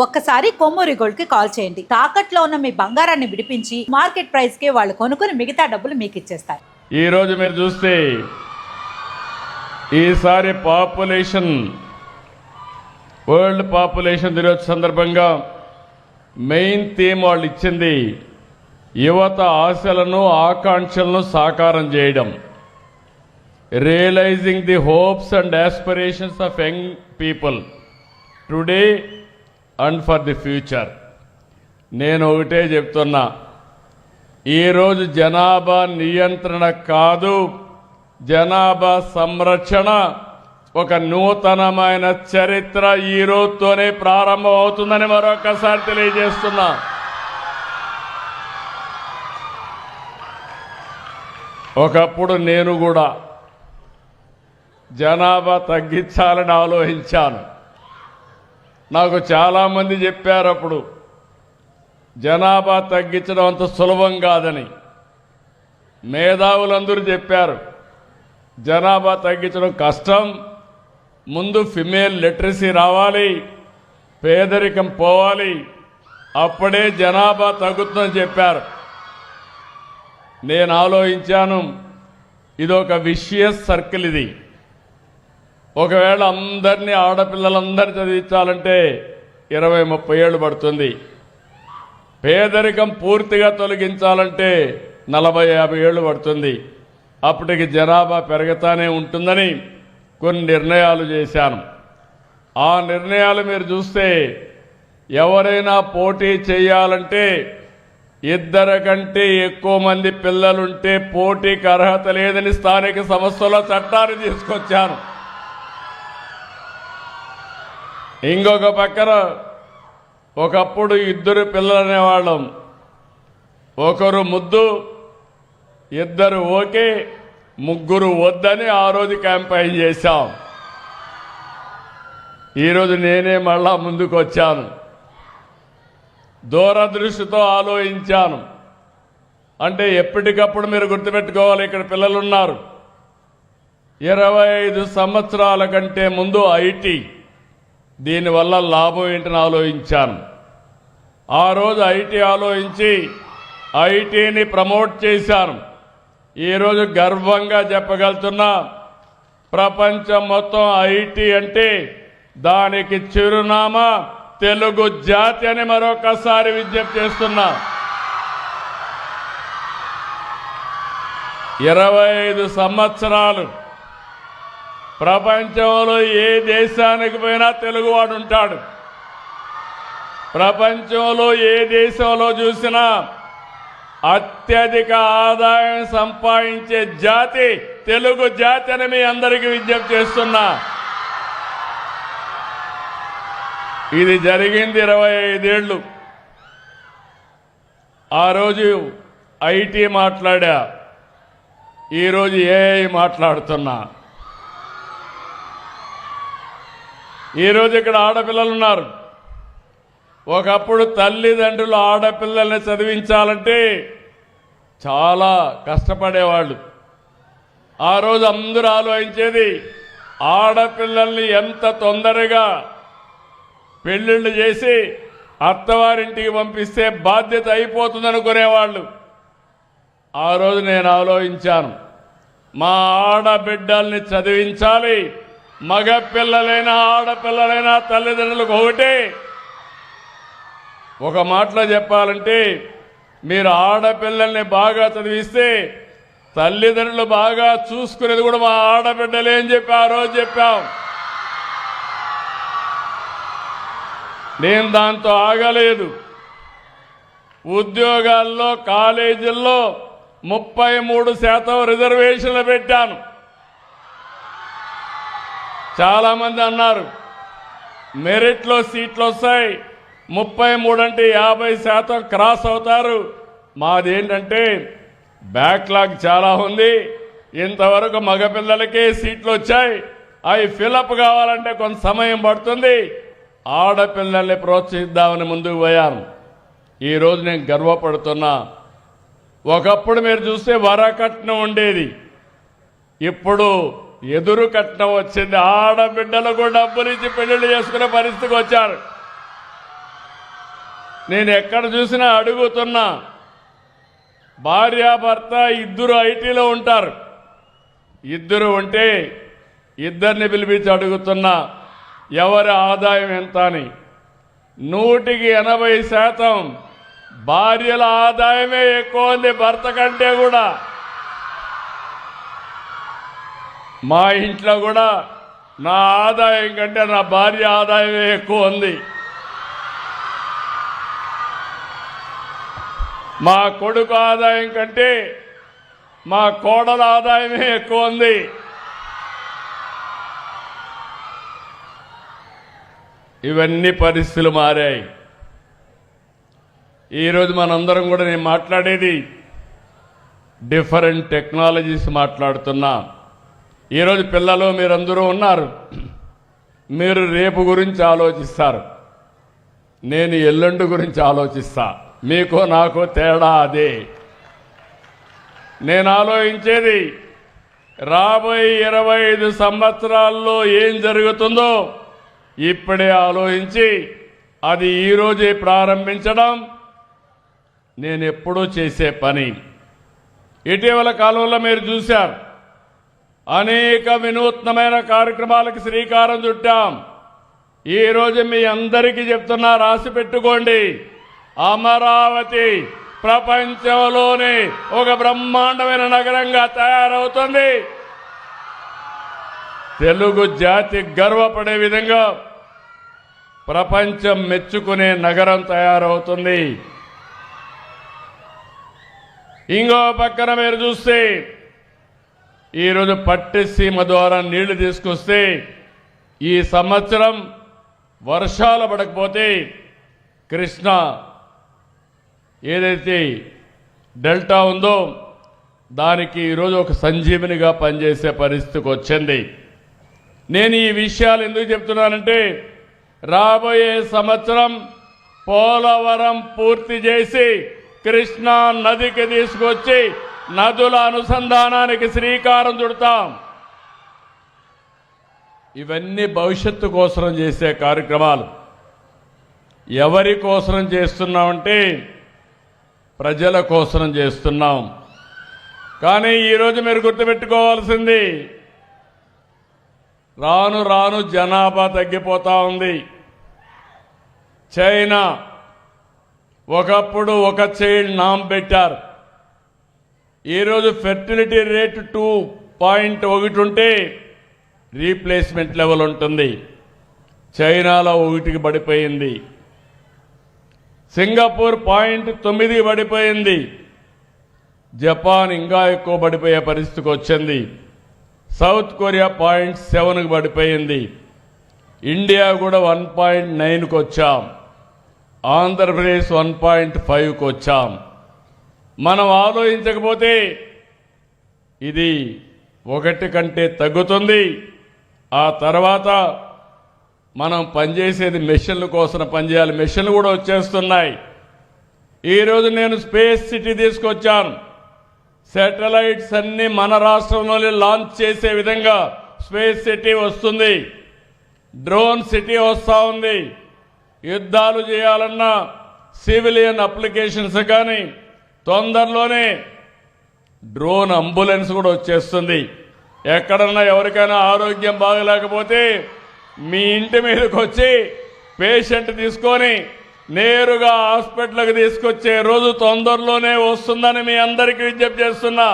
ఒక్కసారి కొమ్మూరి గోల్డ్ కి కాల్ చేయండి. తాకట్లో ఉన్న మీ బంగారాన్ని విడిపించి మార్కెట్ ప్రైస్ కి వాళ్ళు కొనుక్కుని మిగతా డబ్బులు మీకు ఇచ్చేస్తారు. ఈ రోజు మీరు చూస్తే ఈసారి వరల్డ్ పాపులేషన్ దినోత్సవ సందర్భంగా మెయిన్ థీమ్ వాళ్ళు ఇచ్చింది యువత ఆశలను ఆకాంక్షలను సాకారం చేయడం, realising the hopes and aspirations of young people today and for the future. నేను ఒకటే చెప్తున్నా, ఈరోజు జనాభా నియంత్రణ కాదు, జనాభా సంరక్షణ ఒక నూతనమైన చరిత్ర ఈ రోజుతోనే ప్రారంభం అవుతుందని మరొకసారి తెలియజేస్తున్నా. ఒకప్పుడు నేను కూడా జనాభా తగ్గించాలని ఆలోచించాను. నాకు చాలామంది చెప్పారు అప్పుడు జనాభా తగ్గించడం అంత సులభం కాదని. మేధావులందరూ చెప్పారు జనాభా తగ్గించడం కష్టం, ముందు ఫిమేల్ లిటరసీ రావాలి, పేదరికం పోవాలి, అప్పుడే జనాభా తగ్గుతుందని చెప్పారు. నేను ఆలోచించాను, ఇదొక విషియస్ సర్కిల్. ఇది ఒకవేళ అందరినీ ఆడపిల్లలందరినీ చదివించాలంటే 20-30 ఏళ్ళు పడుతుంది. పేదరికం పూర్తిగా తొలగించాలంటే 40-50 ఏళ్ళు పడుతుంది. అప్పటికి జనాభా పెరుగుతానే ఉంటుందని కొన్ని నిర్ణయాలు చేశాను. ఆ నిర్ణయాలు మీరు చూస్తే ఎవరైనా పోటీ చేయాలంటే 2 కంటే ఎక్కువ మంది పిల్లలుంటే పోటీకి అర్హత లేదని స్థానిక సంస్థల చట్టాన్ని తీసుకొచ్చాను. ఇంకొక పక్కన ఒకప్పుడు 2 పిల్లలు అనేవాళ్ళం, ఒకరు ముద్దు, 2 ఓకే, 3 వద్దని ఆ రోజు క్యాంపెయిన్ చేశాం. ఈరోజు నేనే మళ్ళా ముందుకు వచ్చాను, దూరదృష్టితో ఆలోచించాను. అంటే ఎప్పటికప్పుడు మీరు గుర్తుపెట్టుకోవాలి, ఇక్కడ పిల్లలు ఉన్నారు. 25 సంవత్సరాల కంటే ముందు ఐటీ, దీనివల్ల లాభం ఏంటని ఆలోచించాను. ఆ రోజు ఐటీ ఆలోచించి ఐటీని ప్రమోట్ చేశాను. ఈరోజు గర్వంగా చెప్పగలుగుతున్నా, ప్రపంచం మొత్తం ఐటీ అంటే దానికి చిరునామా తెలుగు జాతి అని మరొకసారి విజ్ఞప్తి చేస్తున్నా. 25 సంవత్సరాలు ప్రపంచంలో ఏ దేశానికి పోయినా తెలుగువాడు ఉంటాడు. ప్రపంచంలో ఏ దేశంలో చూసినా అత్యధిక ఆదాయం సంపాదించే జాతి తెలుగు జాతి అని మీ అందరికీ విజ్ఞప్తి చేస్తున్నా. ఇది జరిగింది 25 ఏళ్ళు. ఆ రోజు ఐటీ మాట్లాడా, ఈరోజు ఏఐ మాట్లాడుతున్నా. ఈరోజు ఇక్కడ ఆడపిల్లలు ఉన్నారు. ఒకప్పుడు తల్లిదండ్రులు ఆడపిల్లల్ని చదివించాలంటే చాలా కష్టపడేవాళ్ళు. ఆ రోజు అందరూ ఆలోచించేది ఆడపిల్లల్ని ఎంత తొందరగా పెళ్ళిళ్ళు చేసి అత్తవారింటికి పంపిస్తే బాధ్యత అయిపోతుంది అనుకునేవాళ్ళు. ఆ రోజు నేను ఆలోచించాను, మా ఆడబిడ్డల్ని చదివించాలి. మగ పిల్లలైనా ఆడపిల్లలైనా తల్లిదండ్రులకు ఒకటే. ఒక మాటలో చెప్పాలంటే, మీరు ఆడపిల్లల్ని బాగా చదివిస్తే తల్లిదండ్రులు బాగా చూసుకునేది కూడా మా ఆడబిడ్డలే అని చెప్పి ఆ రోజు చెప్పాం. నేను దాంతో ఆగలేదు. ఉద్యోగాల్లో, కాలేజీల్లో 33% రిజర్వేషన్లు పెట్టాను. చాలామంది అన్నారు మెరిట్లో సీట్లు వస్తాయి, 33 అంటే 50% క్రాస్ అవుతారు. మాదేంటంటే బ్యాక్లాగ్ చాలా ఉంది. ఇంతవరకు మగపిల్లలకే సీట్లు వచ్చాయి, అవి ఫిలప్ కావాలంటే కొంత సమయం పడుతుంది. ఆడపిల్లల్ని ప్రోత్సహిద్దామని ముందుకు పోయాను. ఈరోజు నేను గర్వపడుతున్నా. ఒకప్పుడు మీరు చూస్తే వరకట్నం ఉండేది, ఇప్పుడు ఎదురు కట్నం వచ్చింది. ఆడబిడ్డలకు డబ్బులు ఇచ్చి పెళ్లిళ్ళు చేసుకునే పరిస్థితికి వచ్చారు. నేను ఎక్కడ చూసినా అడుగుతున్నా, భార్యాభర్త ఇద్దరు ఐటీలో ఉంటారు, ఇద్దరు ఉంటే ఇద్దరిని పిలిపించి అడుగుతున్నా ఎవరి ఆదాయం ఎంత అని. 180% భార్యల ఆదాయమే ఎక్కువ ఉంది భర్త కంటే కూడా. మా ఇంట్లో కూడా నా ఆదాయం కంటే నా భార్య ఆదాయమే ఎక్కువ ఉంది. మా కొడుకు ఆదాయం కంటే మా కోడల ఆదాయమే ఎక్కువ ఉంది. ఇవన్నీ పరిస్థితులు మారాయి. ఈరోజు మనందరం కూడా నేను మాట్లాడేది డిఫరెంట్ టెక్నాలజీస్ మాట్లాడుతున్నా. ఈరోజు పిల్లలు మీరందరూ ఉన్నారు, మీరు రేపు గురించి ఆలోచిస్తారు, నేను ఎల్లుండి గురించి ఆలోచిస్తా. మీకో నాకో తేడా అదే. నేను ఆలోచించేది రాబోయే 25 సంవత్సరాల్లో ఏం జరుగుతుందో ఇప్పుడే ఆలోచించి అది ఈరోజే ప్రారంభించడం నేను ఎప్పుడూ చేసే పని. ఇటీవల కాలంలో మీరు చూశారు, అనేక వినూత్నమైన కార్యక్రమాలకు శ్రీకారం చుట్టాం. ఈరోజు మీ అందరికీ చెప్తున్నా, రాసి పెట్టుకోండి, అమరావతి ప్రపంచంలోనే ఒక బ్రహ్మాండమైన నగరంగా తయారవుతుంది. తెలుగు జాతి గర్వపడే విధంగా ప్రపంచం మెచ్చుకునే నగరం తయారవుతుంది. ఇంకో పక్కన మీరు చూస్తే ఈరోజు పట్టిసీమ ద్వారా నీళ్లు తీసుకొస్తే ఈ సంవత్సరం వర్షాలు పడకపోతే కృష్ణా ఏదైతే డెల్టా ఉందో దానికి ఈరోజు ఒక సంజీవనిగా పనిచేసే పరిస్థితికి వచ్చింది. నేను ఈ విషయాలు ఎందుకు చెప్తున్నానంటే రాబోయే సంవత్సరం పోలవరం పూర్తి చేసి కృష్ణా నదికి తీసుకొచ్చి నదుల అనుసంధానానికి శ్రీకారం చుడతాం. ఇవన్నీ భవిష్యత్తు కోసం చేసే కార్యక్రమాలు. ఎవరి కోసం చేస్తున్నామంటే ప్రజల కోసం చేస్తున్నాం. కానీ ఈరోజు మీరు గుర్తుపెట్టుకోవాల్సింది, రాను రాను జనాభా తగ్గిపోతా ఉంది. చైనా ఒకప్పుడు ఒక చైల్డ్ నామ్ పెట్టారు. ఈరోజు ఫెర్టిలిటీ రేట్ 2.1 ఉంటే రీప్లేస్మెంట్ లెవెల్ ఉంటుంది. చైనాలో 1కి పడిపోయింది. సింగపూర్ 0.9 పడిపోయింది. జపాన్ ఇంకా ఎక్కువ పడిపోయే పరిస్థితికి వచ్చింది. సౌత్ కొరియా 0.7కి పడిపోయింది. ఇండియా కూడా 1.9కి వచ్చాం. ఆంధ్రప్రదేశ్ 1.5కి వచ్చాం. మనం ఆలోచించకపోతే ఇది 1 కంటే తగ్గుతుంది. ఆ తర్వాత మనం పనిచేసేది మెషిన్ల కోసం పనిచేయాలి. మెషిన్లు కూడా వచ్చేస్తున్నాయి. ఈరోజు నేను స్పేస్ సిటీ తీసుకొచ్చాను. శాటిలైట్స్ అన్ని మన రాష్ట్రంలోనే లాంచ్ చేసే విధంగా స్పేస్ సిటీ వస్తుంది. డ్రోన్ సిటీ వస్తూ ఉంది. యుద్ధాలు చేయాలన్నా సివిలియన్ అప్లికేషన్స్ కానీ తొందరలోనే డ్రోన్ అంబులెన్స్ కూడా వచ్చేస్తుంది. ఎక్కడన్నా ఎవరికైనా ఆరోగ్యం బాగలేకపోతే మీ ఇంటి మీదకి వచ్చి పేషెంట్ తీసుకొని నేరుగా హాస్పిటల్కి తీసుకొచ్చే రోజు తొందరలోనే వస్తుందని మీ అందరికీ విజ్ఞప్తి చేస్తున్నా.